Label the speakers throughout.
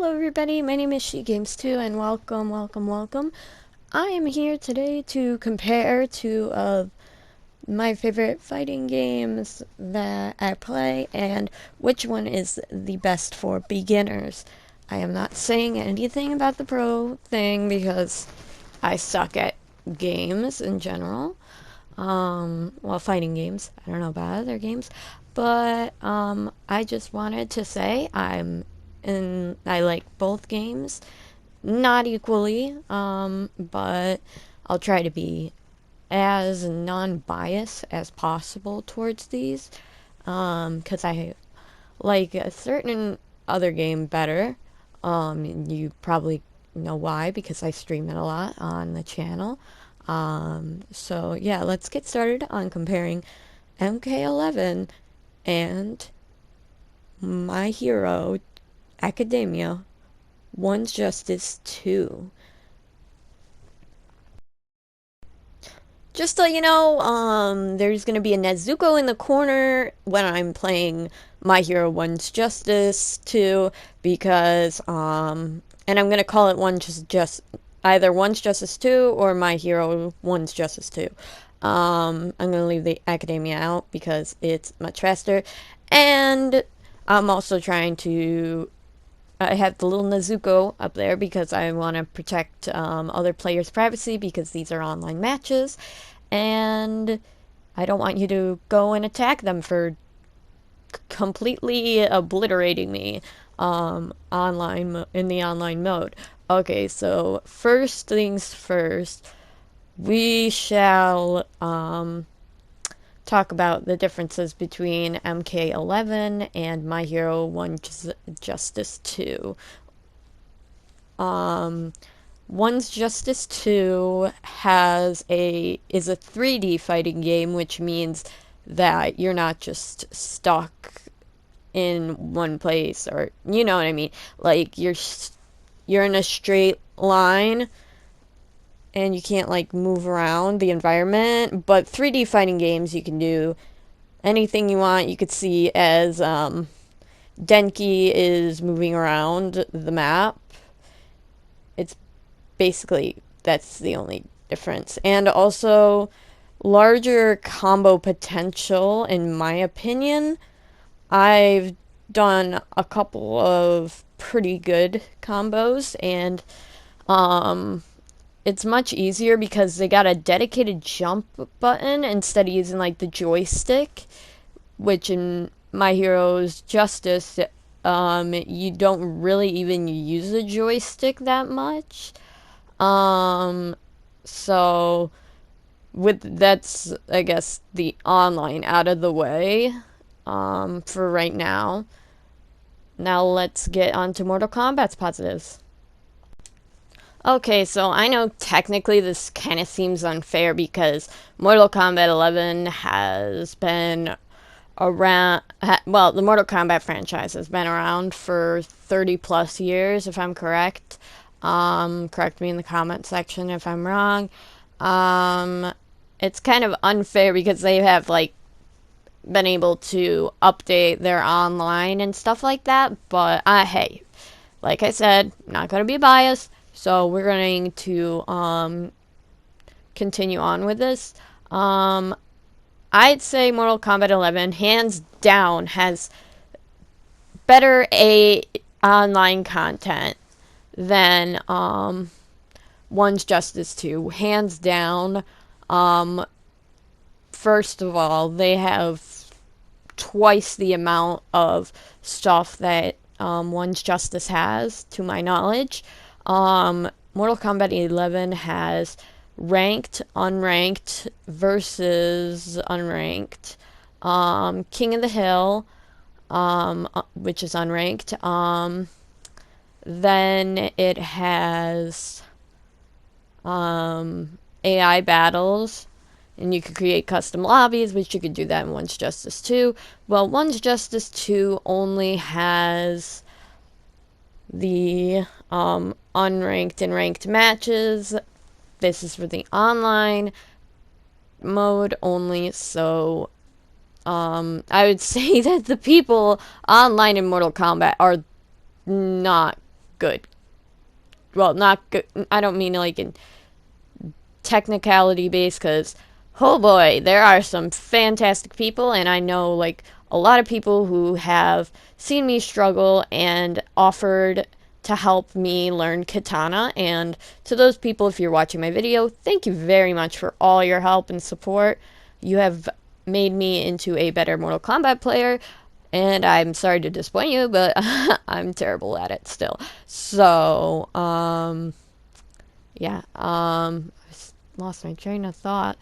Speaker 1: Hello everybody, my name is SheGames2 and welcome. I am here today to compare two of my favorite fighting games that I play and which one is the best for beginners. I am not saying anything about the pro thing because I suck at games in general. Well, fighting games. I don't know about other games, but I just wanted to say I like both games, not equally, but I'll try to be as non-biased as possible towards these, because I like a certain other game better. You probably know why because I stream it a lot on the channel. So yeah, let's get started on comparing MK11 and My Hero Academia One's Justice 2. Just to let you know, there's gonna be a Nezuko in the corner when I'm playing My Hero One's Justice 2 because, and I'm gonna call it either One's Justice 2 or My Hero One's Justice 2. I'm gonna leave the Academia out because it's much faster, and I'm also trying to I have the little Nezuko up there because I want to protect other players' privacy because these are online matches, and I don't want you to go and attack them for completely obliterating me in the online mode. Okay, so first things first, we shall talk about the differences between MK11 and My Hero One Justice 2. One's Justice 2 is a 3D fighting game, which means that you're not just stuck in one place, or you know what I mean. Like you're in a straight line and you can't like move around the environment, but 3D fighting games you can do anything you want. You could see as Denki is moving around the map. It's basically that's the only difference. And also larger combo potential in my opinion. I've done a couple of pretty good combos, and it's much easier because they got a dedicated jump button instead of using like the joystick, which in My Hero's Justice, you don't really even use the joystick that much. So that's I guess the online out of the way, for right now. Now let's get on to Mortal Kombat's positives. Okay, so I know technically this kind of seems unfair because Mortal Kombat 11 has been around, well, the Mortal Kombat franchise has been around for 30 plus years, if I'm correct. Correct me in the comment section if I'm wrong. It's kind of unfair because they have, like, been able to update their online and stuff like that, but, hey, like I said, not gonna be biased. So we're going to continue on with this. I'd say Mortal Kombat 11, hands down, has better online content than One's Justice 2. Hands down. First of all, they have twice the amount of stuff that One's Justice has, to my knowledge. Mortal Kombat 11 has ranked, unranked versus unranked. King of the Hill, which is unranked. Then it has AI battles, and you could create custom lobbies, which you could do that in One's Justice 2. Well, One's Justice 2 only has the unranked and ranked matches. This is for the online mode only, so I would say that the people online in Mortal Kombat are not good. Well, not good. I don't mean like in technicality based, because oh boy, there are some fantastic people, and I know like a lot of people who have seen me struggle and offered to help me learn katana. And to those people, if you're watching my video, thank you very much for all your help and support. You have made me into a better Mortal Kombat player, and I'm sorry to disappoint you, but I'm terrible at it still. So yeah, lost my train of thought.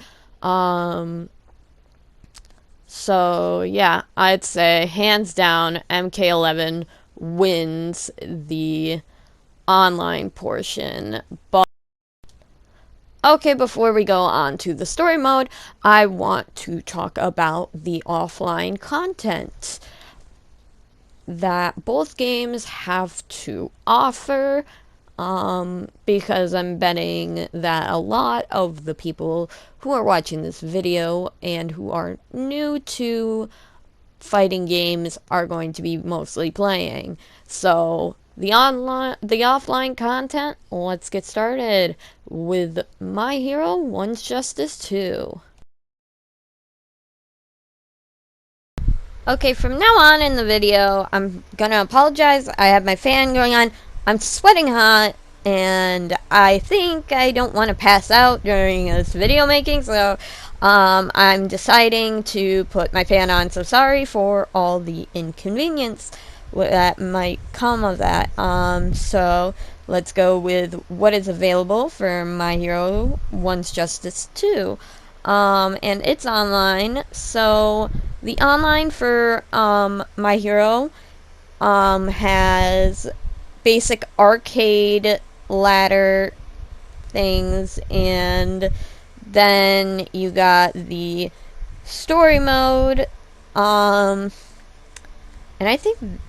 Speaker 1: So yeah, I'd say hands down MK11 wins the online portion. But okay, before we go on to the story mode, I want to talk about the offline content that both games have to offer. Because I'm betting that a lot of the people who are watching this video and who are new to fighting games are going to be mostly playing. So the offline content, let's get started with My Hero One's Justice 2. Okay, from now on in the video, I'm gonna apologize. I have my fan going on. I'm sweating hot, and I think I don't want to pass out during this video making, so I'm deciding to put my fan on. So sorry for all the inconvenience that might come of that. So let's go with what is available for My Hero One's Justice 2. And it's online. So the online for My Hero has basic arcade ladder things, and then you got the story mode, and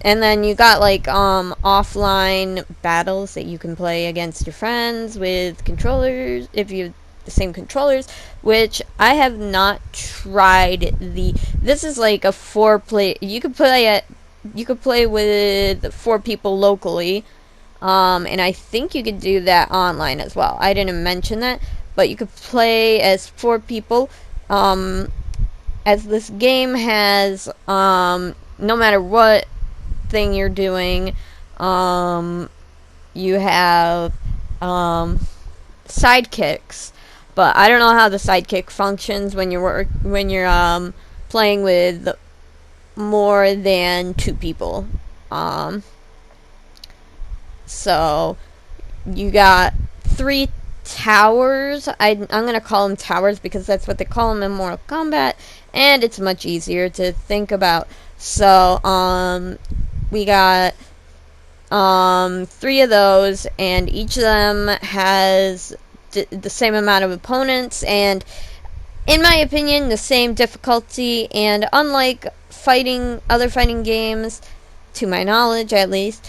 Speaker 1: then you got like offline battles that you can play against your friends with controllers, if you have the same controllers, which I have not tried. This is like a 4-player. You could play with 4 people locally, and I think you could do that online as well. I didn't mention that, but you could play as 4 people. As this game has, no matter what thing you're doing, you have sidekicks. But I don't know how the sidekick functions when you're playing with more than 2 people. So you got 3 towers. I'm gonna call them towers because that's what they call them in Mortal Kombat, and it's much easier to think about. So we got 3 of those, and each of them has the same amount of opponents, and in my opinion, the same difficulty. And unlike other fighting games, to my knowledge at least,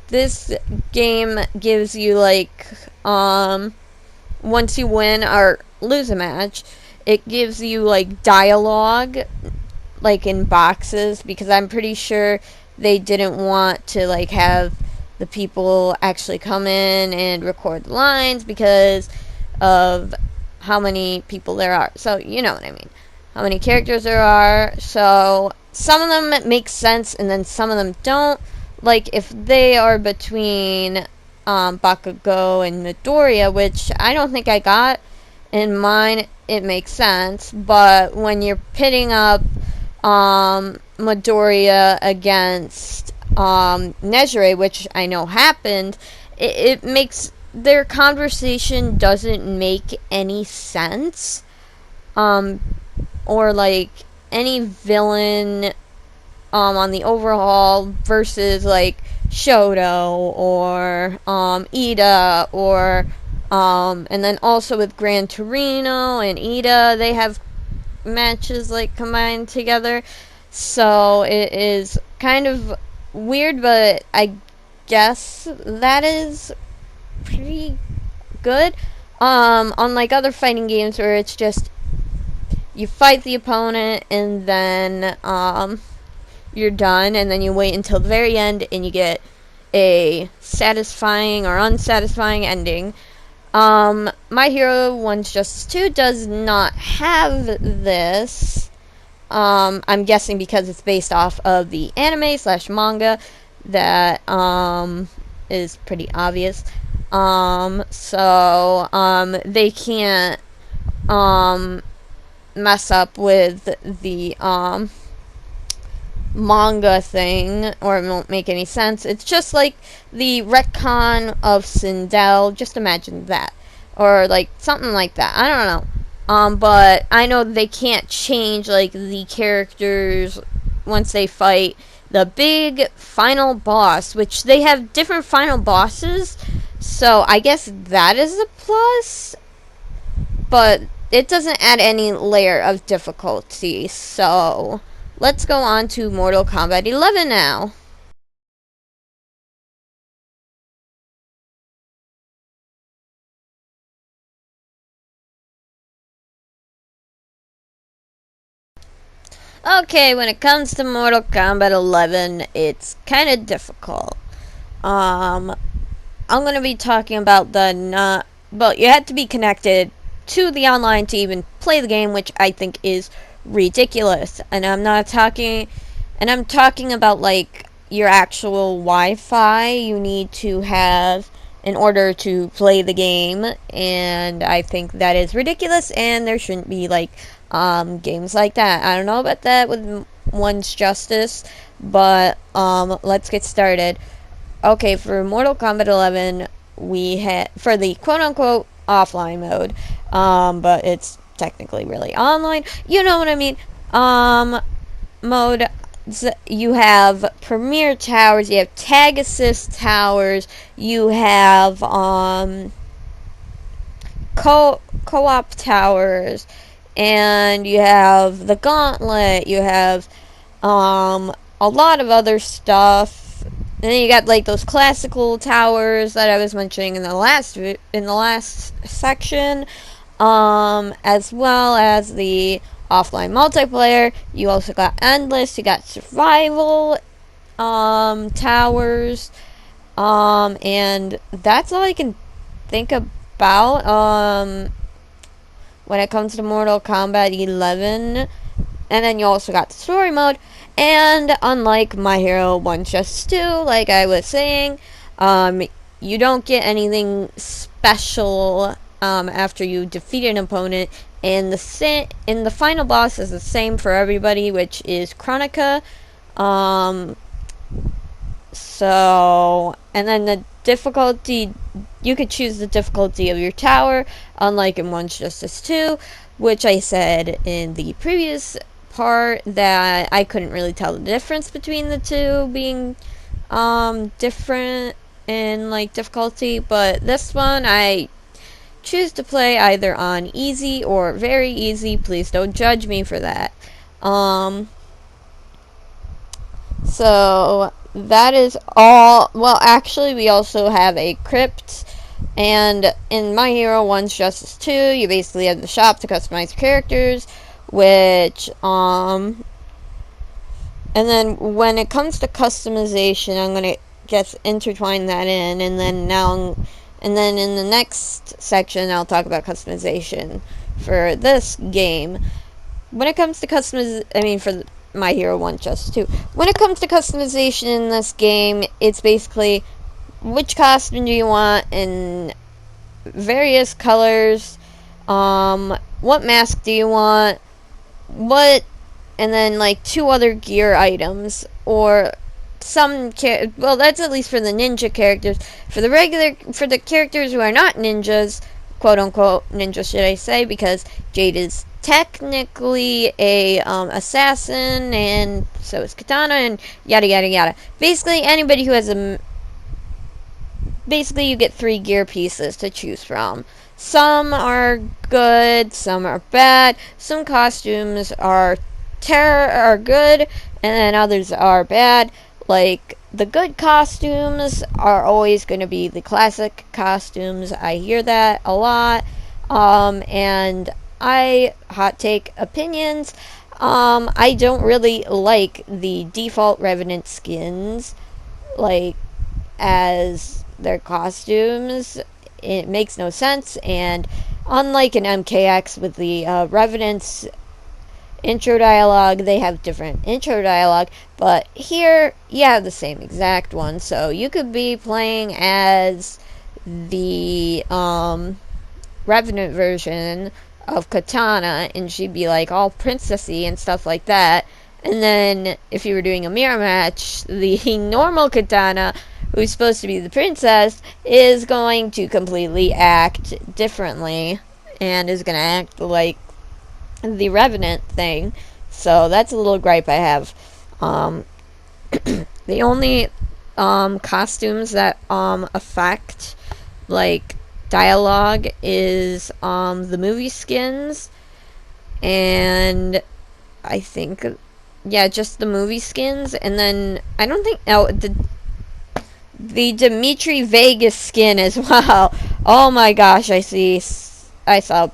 Speaker 1: this game gives you like once you win or lose a match, it gives you like dialogue like in boxes, because I'm pretty sure they didn't want to like have the people actually come in and record the lines because of how many people there are. So you know what I mean, how many characters there are. So some of them make sense and then some of them don't. Like if they are between Bakugo and Midoriya, which I don't think I got in mine, it makes sense. But when you're pitting up Midoriya against Nejire, which I know happened, it makes their conversation doesn't make any sense. Or like any villain on the overhaul versus like Shoto or Ida, or and then also with Gran Torino and Ida, they have matches like combined together. So it is kind of weird, but I guess that is pretty good. Unlike other fighting games where it's just you fight the opponent and then you're done, and then you wait until the very end and you get a satisfying or unsatisfying ending. My Hero One's Justice 2 does not have this. I'm guessing because it's based off of the anime slash manga that is pretty obvious. They can't mess up with the manga thing, or it won't make any sense. It's just like the retcon of Sindel. Just imagine that, or like something like that. I don't know. But I know they can't change like the characters once they fight the big final boss, which they have different final bosses. So I guess that is a plus, but it doesn't add any layer of difficulty. So let's go on to Mortal Kombat 11 now. Okay, when it comes to Mortal Kombat 11, it's kind of difficult. I'm going to be talking about well, you have to be connected to the online to even play the game, which I think is ridiculous. And I'm talking about like your actual Wi-Fi you need to have in order to play the game, and I think that is ridiculous, and there shouldn't be like games like that. I don't know about that with One's Justice, but let's get started. Okay, for Mortal Kombat 11, we had for the quote-unquote offline mode, but it's technically really online. You know what I mean? Mode. You have Premier Towers. You have Tag Assist Towers. You have co-op towers, and you have the Gauntlet. You have a lot of other stuff. And then you got like those classical towers that I was mentioning in the last section, as well as the offline multiplayer. You also got endless. You got survival towers, and that's all I can think about when it comes to Mortal Kombat 11. And then you also got the story mode. And unlike My Hero 1 Just 2, like I was saying, you don't get anything special after you defeat an opponent. And the final boss is the same for everybody, which is Chronica. And then the difficulty, you could choose the difficulty of your tower, unlike in One's Justice 2, which I said in the previous part that I couldn't really tell the difference between the two being different in like difficulty, but this one I choose to play either on easy or very easy. Please don't judge me for that. So that is all. Well, actually, we also have a crypt, and in My Hero 1's Justice 2, you basically have the shop to customize characters, which and then when it comes to customization, I'm gonna just intertwine that in, and then in the next section I'll talk about customization for this game. When it comes to for My Hero 1 Just 2, when it comes to customization in this game, it's basically which costume do you want in various colors, what mask do you want, and then like 2 other gear items, or well, that's at least for the ninja characters. For the characters who are not ninjas, quote unquote ninja, should I say, because Jade is technically a assassin, and so is Katana, and yada yada yada. Basically, anybody who has basically you get 3 gear pieces to choose from. Some are good, some are bad. Some costumes are good, and then others are bad. Like, the good costumes are always going to be the classic costumes. I hear that a lot. And hot take opinions, I don't really like the default Revenant skins. Like, as their costumes. It makes no sense, and unlike an MKX with the Revenant's intro dialogue, they have different intro dialogue, but here you have the same exact one. So you could be playing as the Revenant version of Katana, and she'd be like all princessy and stuff like that. And then if you were doing a mirror match, the normal Katana, who's supposed to be the princess, is going to completely act differently and is going to act like the Revenant thing. So that's a little gripe I have. The only costumes that affect like dialogue is the movie skins, and I think just the movie skins, and then I don't think the Dimitri Vegas skin as well. Oh my gosh, I saw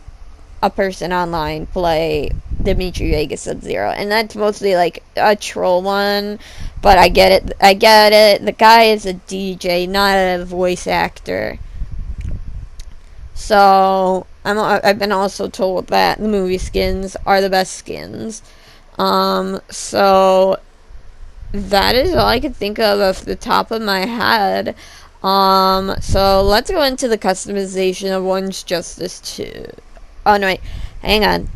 Speaker 1: a person online play Dimitri Vegas Sub-Zero, and that's mostly like a troll one, but I get it. The guy is a DJ, not a voice actor. So I've been also told that the movie skins are the best skins. So that is all I could think of off the top of my head. So let's go into the customization of One's Justice 2. Oh no, wait, hang on.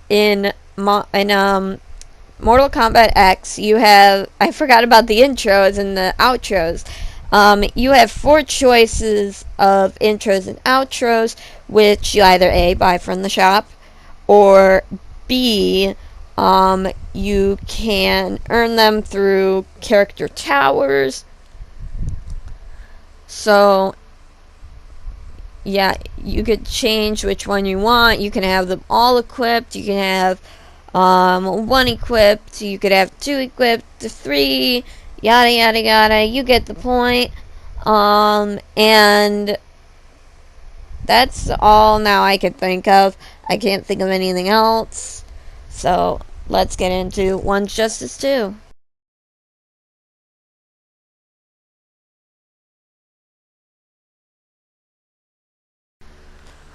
Speaker 1: In Mortal Kombat X, you have, I forgot about the intros and the outros. You have 4 choices of intros and outros, which you either A, buy from the shop, or B, you can earn them through character towers. So yeah, you could change which one you want. You can have them all equipped. You can have 1 equipped. You could have 2 equipped, 3, yada yada yada. You get the point. And that's all now I can think of. I can't think of anything else. So let's get into One's Justice 2.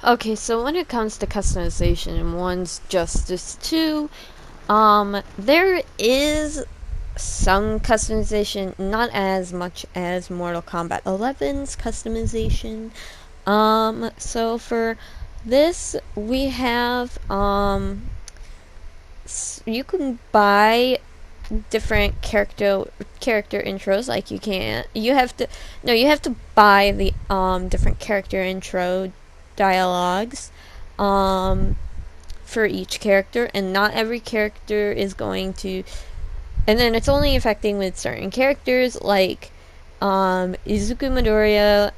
Speaker 1: Okay, so when it comes to customization in One's Justice 2, there is some customization, not as much as Mortal Kombat 11's customization. So for this, we have, you can buy different character intros. Like you have to buy the different character intro dialogues for each character, and not every character is going to, and then it's only affecting with certain characters like Izuku Midoriya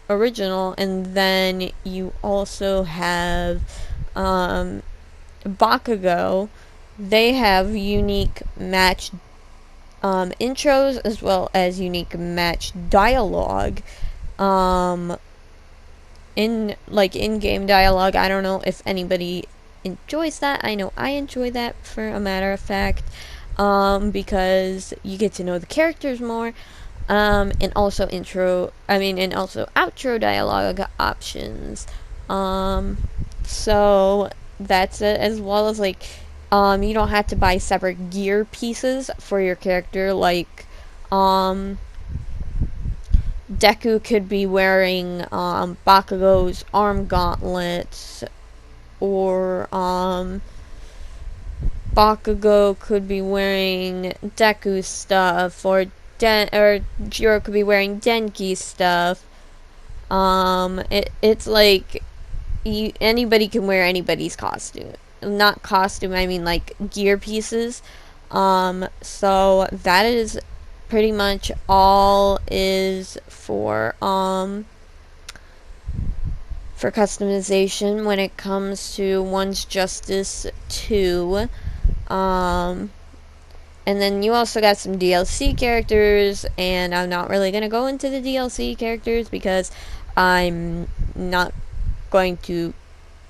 Speaker 1: original, and then you also have Bakugo. They have unique match intros as well as unique match dialogue. In-game dialogue. I don't know if anybody enjoys that. I know I enjoy that, for a matter of fact, because you get to know the characters more, and also outro dialogue options. So that's it, as well as you don't have to buy separate gear pieces for your character. Like Deku could be wearing Bakugo's arm gauntlets, or Bakugo could be wearing Deku's stuff, or Jiro could be wearing Denki's stuff. It's like anybody can wear anybody's costume. Not costume, I mean like gear pieces. So that is pretty much all is for customization when it comes to One's Justice 2. And then you also got some DLC characters, and I'm not really going to go into the DLC characters because I'm not going to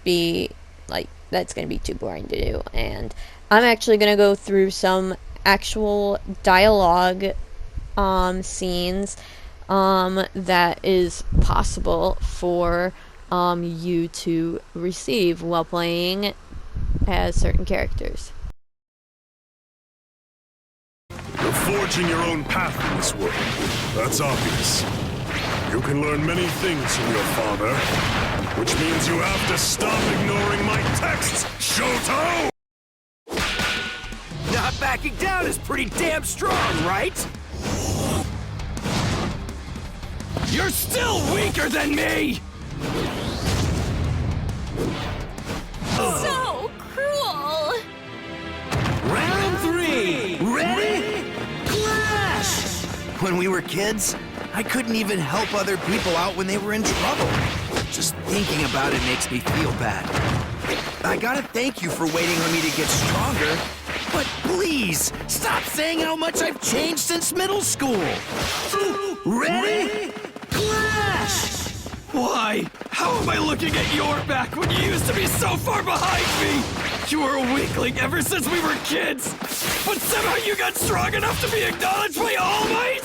Speaker 1: be, that's going to be too boring to do. And I'm actually going to go through some actual dialogue scenes that is possible for you to receive while playing as certain characters.
Speaker 2: You're forging your own path in this world. That's obvious. You can learn many things from your father, which means you have to stop ignoring my texts, Shoto!
Speaker 3: Not backing down is pretty damn strong, right? You're still weaker than me!
Speaker 4: So cruel!
Speaker 3: Round 3! Ready? Clash! When we were kids, I couldn't even help other people out when they were in trouble. Just thinking about it makes me feel bad. I gotta thank you for waiting on me to get stronger, but please, stop saying how much I've changed since middle school! Ready? Clash! Why? How am I looking at your back when you used to be so far behind me? You were a weakling ever since we were kids, but somehow you got strong enough to be acknowledged by All Might?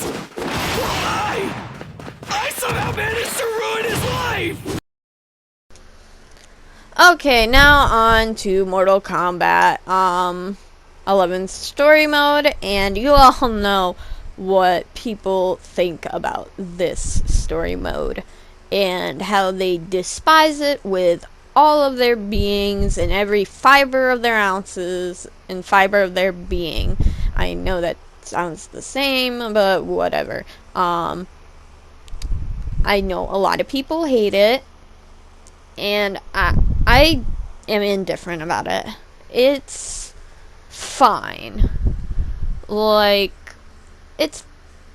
Speaker 3: While I somehow managed to ruin his life!
Speaker 1: Okay, now on to Mortal Kombat 11's story mode, and you all know what people think about this story mode and how they despise it with all of their beings and every fiber of their ounces and fiber of their being. I know that sounds the same, but whatever. I know a lot of people hate it, and I am indifferent about it. It's fine. Like, it's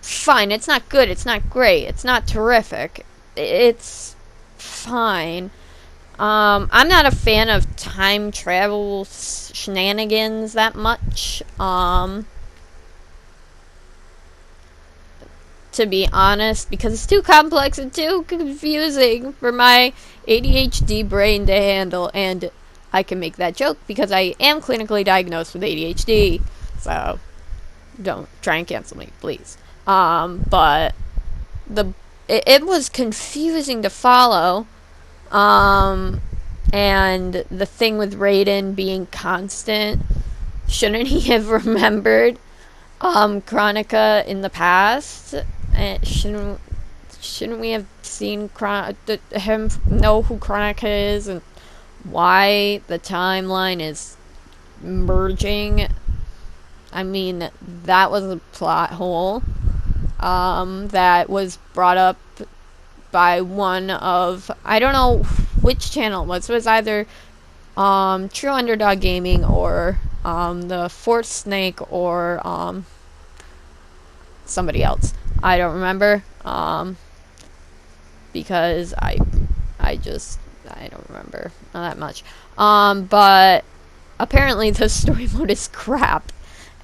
Speaker 1: fine. It's not good. It's not great. It's not terrific. It's fine. I'm not a fan of time travel shenanigans that much. To be honest, because it's too complex and too confusing for my ADHD brain to handle, and I can make that joke because I am clinically diagnosed with ADHD, so don't try and cancel me, please. But it was confusing to follow, and the thing with Raiden being constant, shouldn't he have remembered Chronica in the past? Shouldn't we have seen him know who Chronica is and why the timeline is merging? I mean, that was a plot hole that was brought up by one of, I don't know which channel it was. It was either True Underdog Gaming or the Fourth Snake or somebody else. I don't remember, because I don't remember, not that much. But apparently the story mode is crap,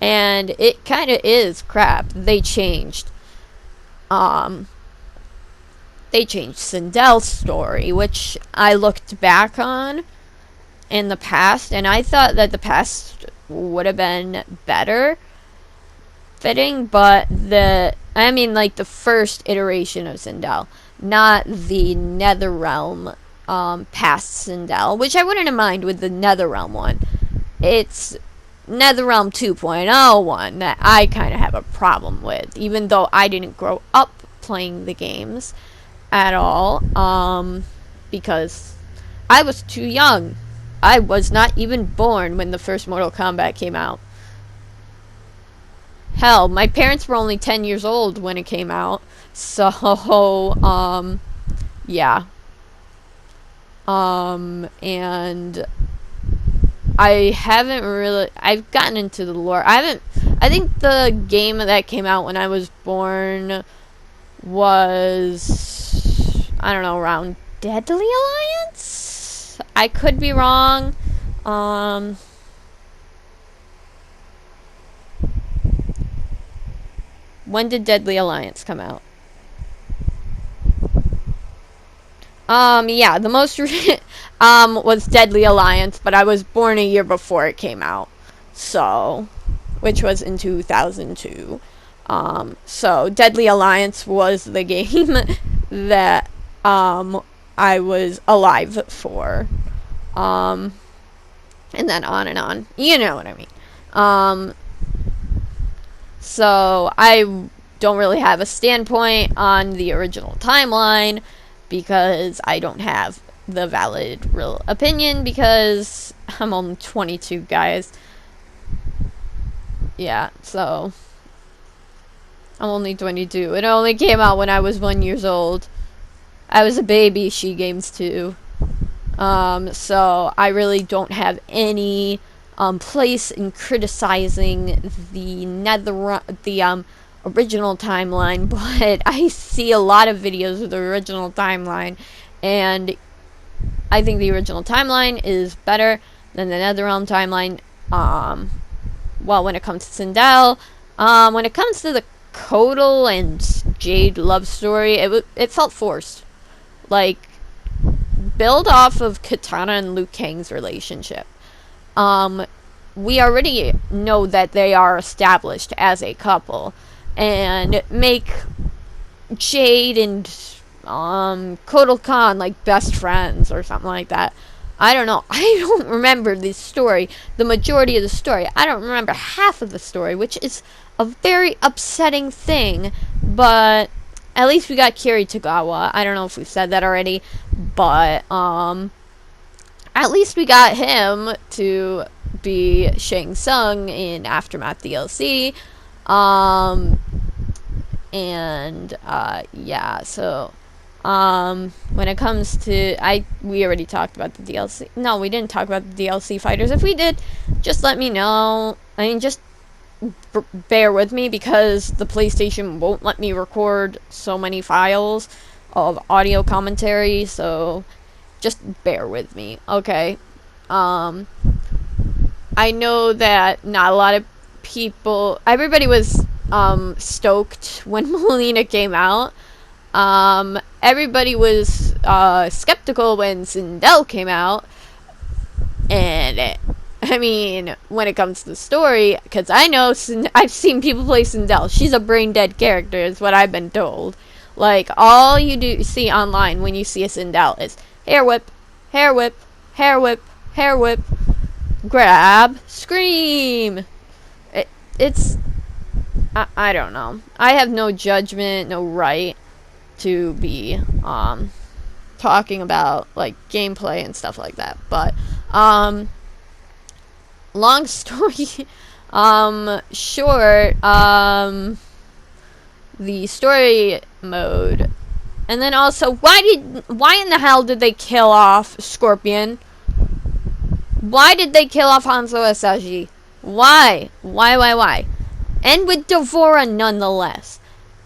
Speaker 1: and it kind of is crap. They changed Sindel's story, which I looked back on in the past, and I thought that the past would have been better fitting, but the first iteration of Sindel, not the Netherrealm past Sindel, which I wouldn't have mind with the Netherrealm one. It's Netherrealm 2.0 one that I kind of have a problem with, even though I didn't grow up playing the games at all, because I was too young. I was not even born when the first Mortal Kombat came out. Hell, my parents were only 10 years old when it came out. So, yeah. And I've gotten into the lore. I think the game that came out when I was born was, I don't know, around Deadly Alliance? I could be wrong. When did Deadly Alliance come out? Yeah, the most recent was Deadly Alliance, but I was born a year before it came out. So, which was in 2002. So Deadly Alliance was the game that I was alive for. And then on and on. You know what I mean. So I don't really have a standpoint on the original timeline because I don't have the valid real opinion because I'm only 22, guys. Yeah, so I'm only 22. It only came out when I was 1 year old. I was a baby, She Games 2. So I really don't have any place in criticizing the original timeline, but I see a lot of videos of the original timeline, and I think the original timeline is better than the NetherRealm timeline. Well, when it comes to Sindel, when it comes to the Kodal and Jade love story, it felt forced. Like, build off of Katana and Liu Kang's relationship. We already know that they are established as a couple, and make Jade and Kotal Khan like best friends or something like that. I don't know. I don't remember the story, the majority of the story. I don't remember half of the story, which is a very upsetting thing, but at least we got Kiri Tagawa. I don't know if we've said that already, but at least we got him to be Shang Tsung in Aftermath DLC. Yeah, so when it comes to we already talked about the DLC. No, we didn't talk about the DLC fighters. If we did, just let me know. I mean, just bear with me because the PlayStation won't let me record so many files of audio commentary, so just bear with me, okay? I know that not a lot of people, everybody was stoked when Melina came out. Everybody was skeptical when Sindel came out, and I mean, when it comes to the story, because I know I've seen people play Sindel. She's a brain dead character, is what I've been told. Like, all you see online when you see a Sindel is hair whip, hair whip, hair whip, hair whip, grab, scream. I don't know. I have no judgment, no right to be talking about like gameplay and stuff like that. But long story short, the story mode, and then also why in the hell did they kill off Scorpion? Why did they kill off Hanzo Asashi? Why? And with Devora nonetheless.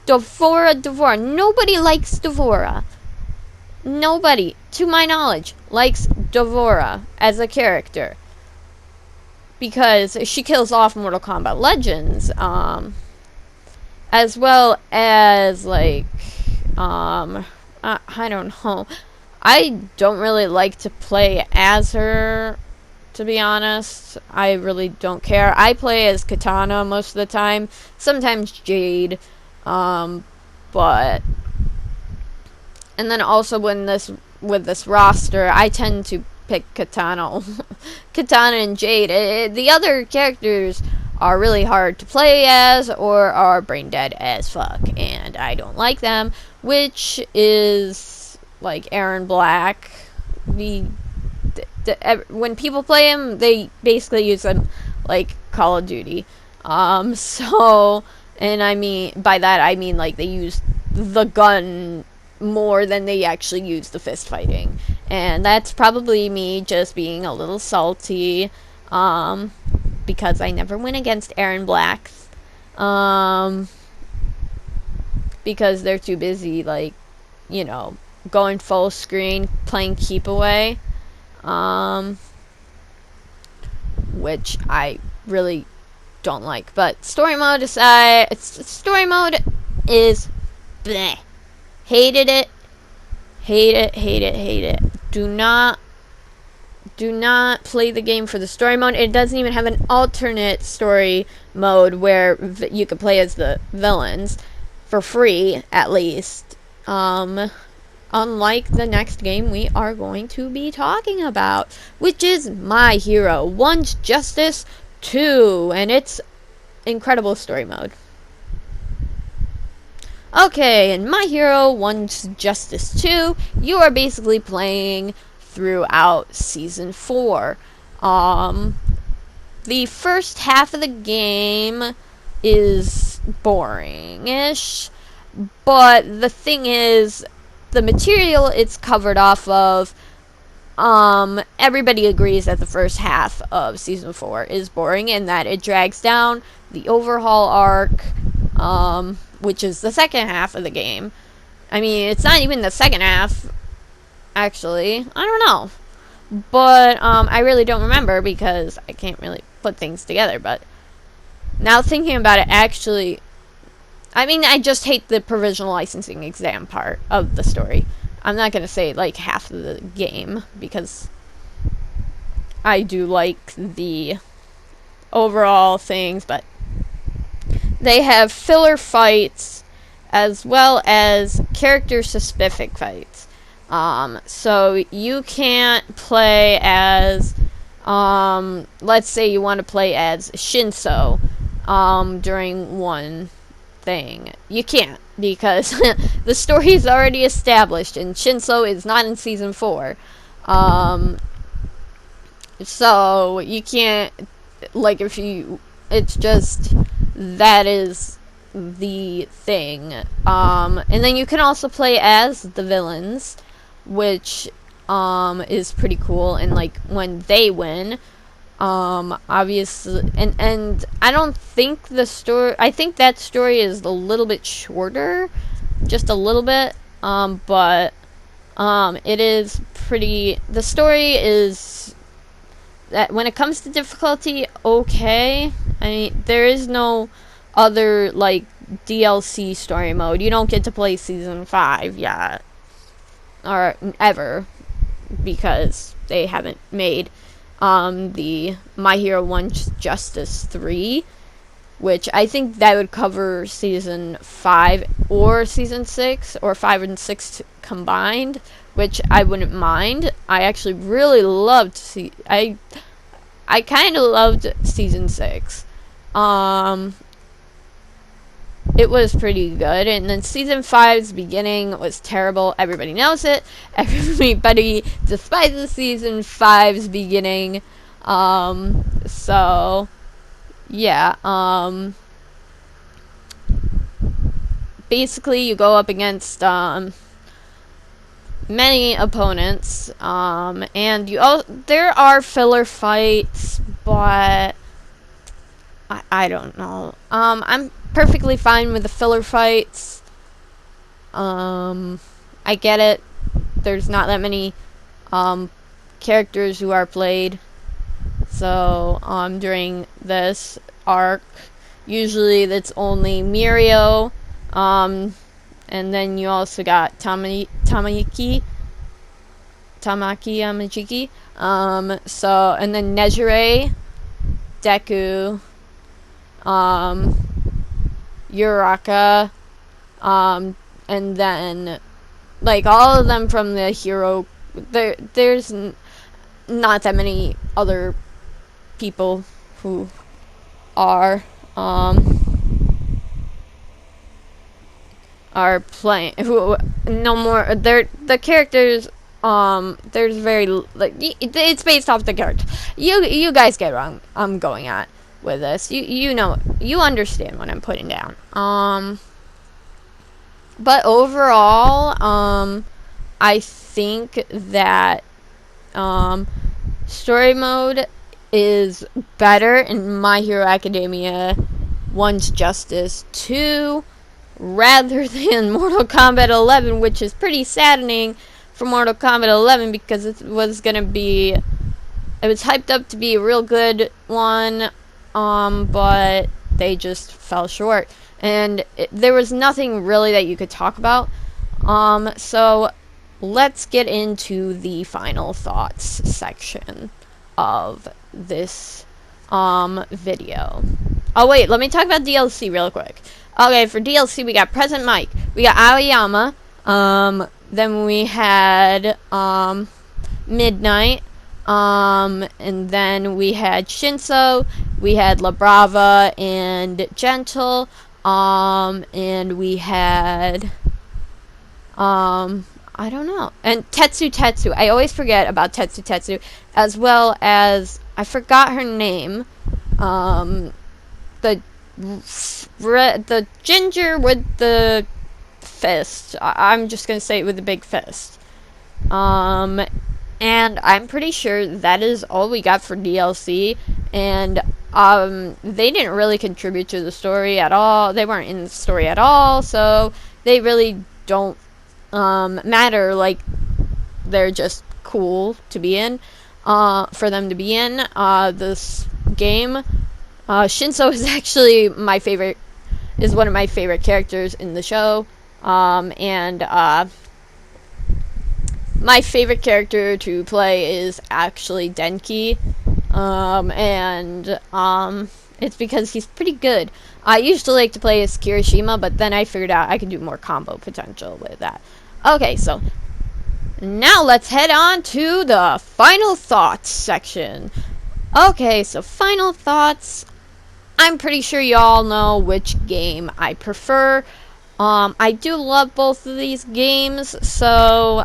Speaker 1: Devora. Nobody likes Devora. Nobody, to my knowledge, likes Devora as a character. Because she kills off Mortal Kombat Legends. As well as, like, I don't know. I don't really like to play as her, to be honest. I really don't care. I play as Katana most of the time. Sometimes Jade. But... And then also with this roster, I tend to pick Katana. Katana and Jade. The other characters are really hard to play as or are brain dead as fuck. And I don't like them. Which is like Aaron Black. When people play him, they basically use them like Call of Duty. So, and I mean, by that I mean like they use the gun more than they actually use the fist fighting. And that's probably me just being a little salty, because I never win against Aaron Black. Because they're too busy, like, you know, going full screen, playing keep away. Which I really don't like. But story mode aside, story mode is bleh. Hated it. Hate it. Do not do not play the game for the story mode. It doesn't even have an alternate story mode where you could play as the villains for free, at least. Unlike the next game we are going to be talking about, which is My Hero One's Justice 2, and its incredible story mode. Okay, in My Hero One's Justice 2, you are basically playing throughout Season 4. The first half of the game is boring-ish, but the thing is, the material it's covered off of, everybody agrees that the first half of Season 4 is boring and that it drags down the overhaul arc, which is the second half of the game. I mean, it's not even the second half, actually. I don't know. But, I really don't remember because I can't really put things together. But now thinking about it, actually, I mean, I just hate the provisional licensing exam part of the story. I'm not going to say, like, half of the game, because I do like the overall things, but they have filler fights as well as character-specific fights. So you can't play as, let's say you want to play as Shinso, during one thing. You can't, because the story is already established and Shinso is not in Season 4. So you can't, like, it's just, that is the thing. And then you can also play as the villains, which, is pretty cool, and, like, when they win, obviously, and I don't think I think that story is a little bit shorter, just a little bit, but, it is the story is, that when it comes to difficulty, okay. I mean, there is no other, like, DLC story mode. You don't get to play Season 5 yet, or ever, because they haven't made the My Hero One's Justice 3, which I think that would cover Season 5 or Season 6, or 5 and 6 combined, which I wouldn't mind. I actually really loved I kind of loved Season 6. It was pretty good, and then Season 5's beginning was terrible. Everybody knows it. Everybody despises Season 5's beginning. So, yeah. Basically, you go up against, many opponents, and there are filler fights, but I don't know. I'm perfectly fine with the filler fights. I get it. There's not that many characters who are played. So, during this arc, usually that's only Mirio, and then you also got Tamaki Yamajiki, so, and then Nejire, Deku, Uraka, and then, like, all of them from the hero, there's not that many other people who are playing, who, no more, the characters, there's very, like, it's based off the character. You guys get wrong, I'm going at with this. You know, you understand what I'm putting down. But overall, I think that, story mode is better in My Hero Academia One's Justice 2 rather than Mortal Kombat 11, which is pretty saddening for Mortal Kombat 11 because it was hyped up to be a real good one, but they just fell short, and there was nothing really that you could talk about. So let's get into the final thoughts section of this video. Oh wait, let me talk about DLC real quick. Okay, for DLC we got Present Mike, we got Aoyama, then we had Midnight, and then we had Shinso, we had La Brava and Gentle, and we had I don't know. And Tetsu. I always forget about Tetsu. As well as, I forgot her name. The ginger with the fist. I'm just gonna say it with the big fist. And I'm pretty sure that is all we got for DLC. And they didn't really contribute to the story at all. They weren't in the story at all, so they really don't matter. Like, they're just cool to be in, for them to be in this game. Shinso is actually one of my favorite characters in the show, and my favorite character to play is actually Denki, and it's because he's pretty good. I used to like to play as Kirishima, but then I figured out I could do more combo potential with that. Okay, so now let's head on to the final thoughts section. Okay, so final thoughts. I'm pretty sure you all know which game I prefer. I do love both of these games, so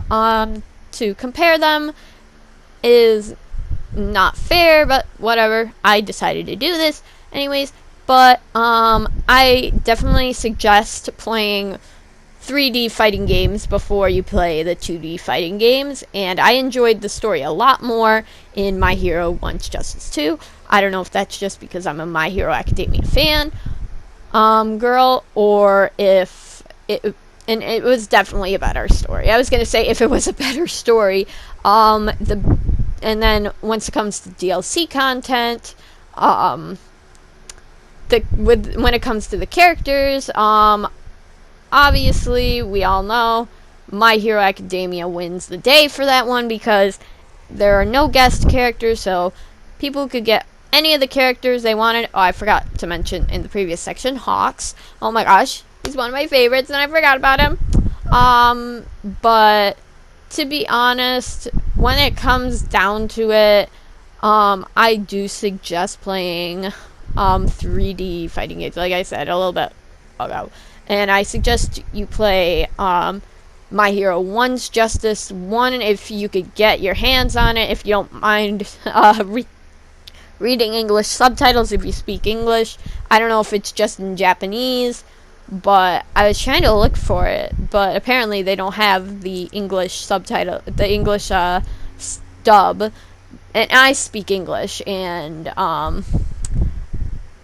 Speaker 1: to compare them is not fair, but whatever. I decided to do this anyways. But I definitely suggest playing 3D fighting games before you play the 2D fighting games, and I enjoyed the story a lot more in My Hero One's Justice 2. I don't know if that's just because I'm a My Hero Academia fan, girl, or if it was definitely a better story. I was gonna say if it was a better story, and then once it comes to DLC content, when it comes to the characters, obviously, we all know My Hero Academia wins the day for that one because there are no guest characters, so people could get any of the characters they wanted. Oh, I forgot to mention in the previous section, Hawks. Oh my gosh, he's one of my favorites, and I forgot about him. But to be honest, when it comes down to it, I do suggest playing 3D fighting games, like I said a little bit ago. And I suggest you play My Hero One's Justice 1 if you could get your hands on it, if you don't mind reading English subtitles if you speak English. I don't know if it's just in Japanese, but I was trying to look for it, but apparently they don't have the English subtitle, the English dub, and I speak English, and I'm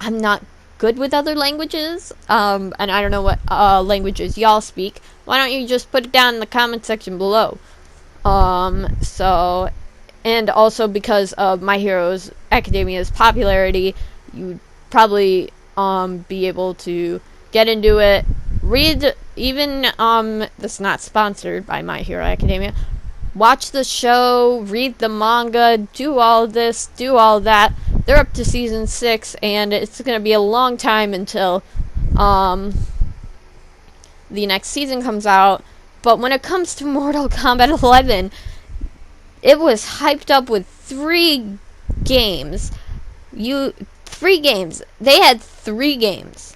Speaker 1: not good with other languages, and I don't know what languages y'all speak. Why don't you just put it down in the comment section below? So, and also because of My Hero's Academia's popularity, you'd probably be able to get into it, read, even that's not sponsored by My Hero Academia, watch the show, read the manga, do all this, do all that. They're up to season 6, and it's gonna be a long time until the next season comes out. But when it comes to Mortal Kombat 11, it was hyped up with 3 games. 3 games. They had 3 games.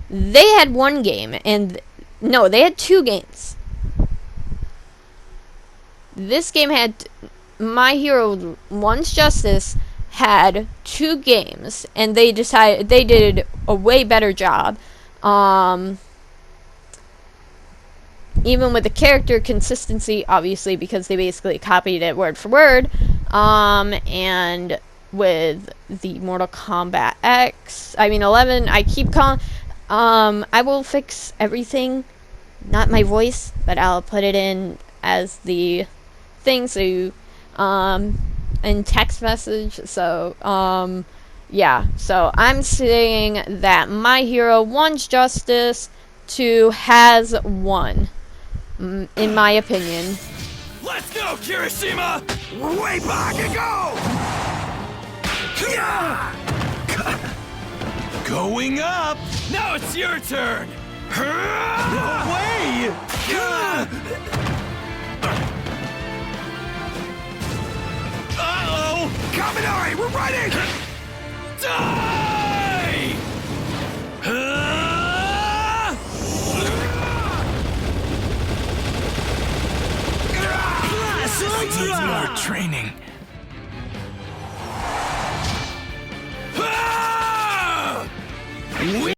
Speaker 1: They had 1 game, and no, they had 2 games. This game had My Hero One's Justice had 2 games, and they did a way better job. Even with the character consistency, obviously, because they basically copied it word for word. And with the Mortal Kombat 11, I keep calling. I will fix everything, not my voice, but I'll put it in as the thing, so you, in text message. So yeah, so I'm saying that My Hero One's Justice 2 has won. in my opinion.
Speaker 3: Let's go, Kirishima! Way back and go! Yeah! Going up! Now it's your turn! No way! Uh-oh! Kaminari, we're ready! Die! Needs more training. We